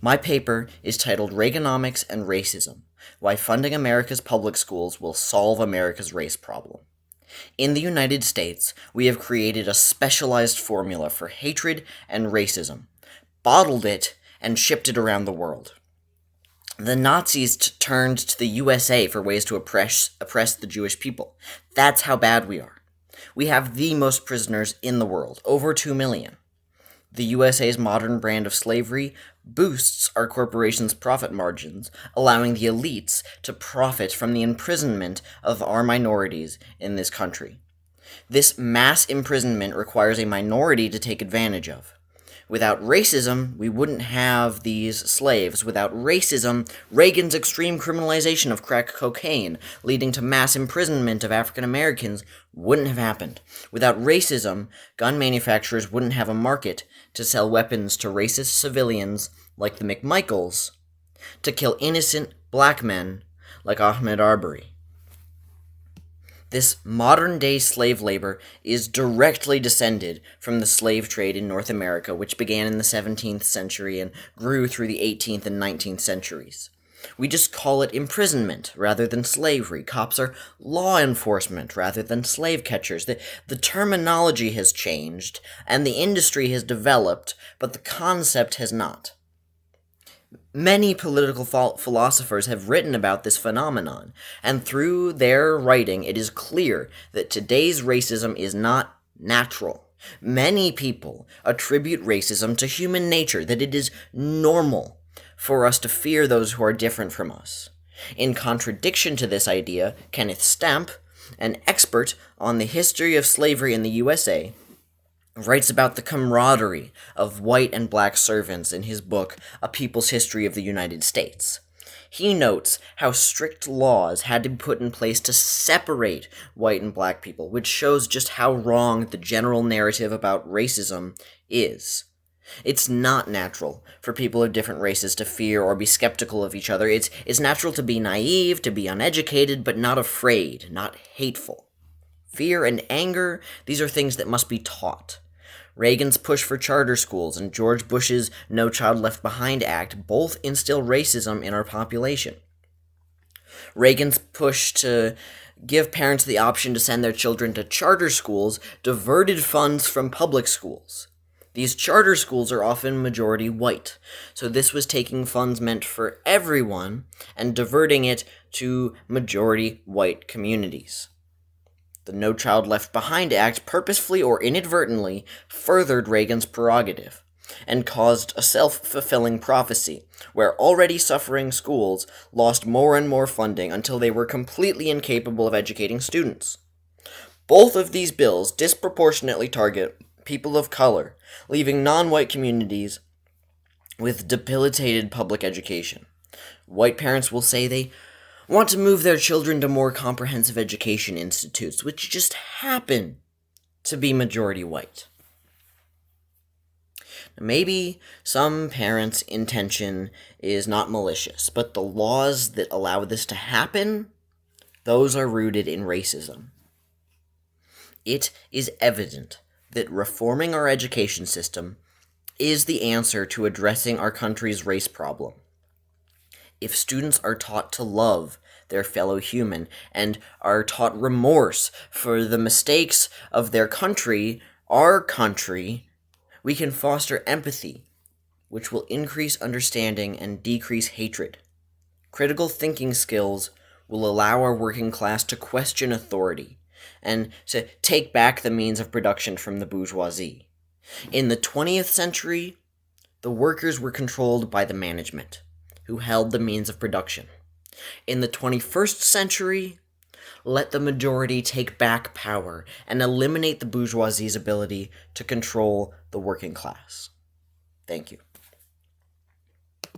My paper is titled Reaganomics and Racism: Why Funding America's Public Schools Will Solve America's Race Problem. In the United States, we have created a specialized formula for hatred and racism, bottled it, and shipped it around the world. The Nazis turned to the USA for ways to oppress the Jewish people. That's how bad we are. We have the most prisoners in the world, over 2 million. The USA's modern brand of slavery boosts our corporations' profit margins, allowing the elites to profit from the imprisonment of our minorities in this country. This mass imprisonment requires a minority to take advantage of. Without racism, we wouldn't have these slaves. Without racism, Reagan's extreme criminalization of crack cocaine, leading to mass imprisonment of African Americans, wouldn't have happened. Without racism, gun manufacturers wouldn't have a market to sell weapons to racist civilians like the McMichaels to kill innocent black men like Ahmaud Arbery. This modern-day slave labor is directly descended from the slave trade in North America, which began in the 17th century and grew through the 18th and 19th centuries. We just call it imprisonment rather than slavery. Cops are law enforcement rather than slave catchers. The terminology has changed, and the industry has developed, but the concept has not. Many political philosophers have written about this phenomenon, and through their writing it is clear that today's racism is not natural. Many people attribute racism to human nature, that it is normal for us to fear those who are different from us. In contradiction to this idea, Kenneth Stamp, an expert on the history of slavery in the USA, writes about the camaraderie of white and black servants in his book, A People's History of the United States. He notes how strict laws had to be put in place to separate white and black people, which shows just how wrong the general narrative about racism is. It's not natural for people of different races to fear or be skeptical of each other. It's natural to be naive, to be uneducated, but not afraid, not hateful. Fear and anger, these are things that must be taught. Reagan's push for charter schools and George Bush's No Child Left Behind Act both instill racism in our population. Reagan's push to give parents the option to send their children to charter schools diverted funds from public schools. These charter schools are often majority white, so this was taking funds meant for everyone and diverting it to majority white communities. The No Child Left Behind Act purposefully or inadvertently furthered Reagan's prerogative and caused a self-fulfilling prophecy, where already suffering schools lost more and more funding until they were completely incapable of educating students. Both of these bills disproportionately target people of color, leaving non-white communities with debilitated public education. White parents will say they want to move their children to more comprehensive education institutes, which just happen to be majority white. Maybe some parents' intention is not malicious, but the laws that allow this to happen, those are rooted in racism. It is evident that reforming our education system is the answer to addressing our country's race problem. If students are taught to love their fellow human and are taught remorse for the mistakes of their country, our country, we can foster empathy, which will increase understanding and decrease hatred. Critical thinking skills will allow our working class to question authority and to take back the means of production from the bourgeoisie. In the 20th century, the workers were controlled by the management, who held the means of production. In the 21st century, let the majority take back power and eliminate the bourgeoisie's ability to control the working class. Thank you.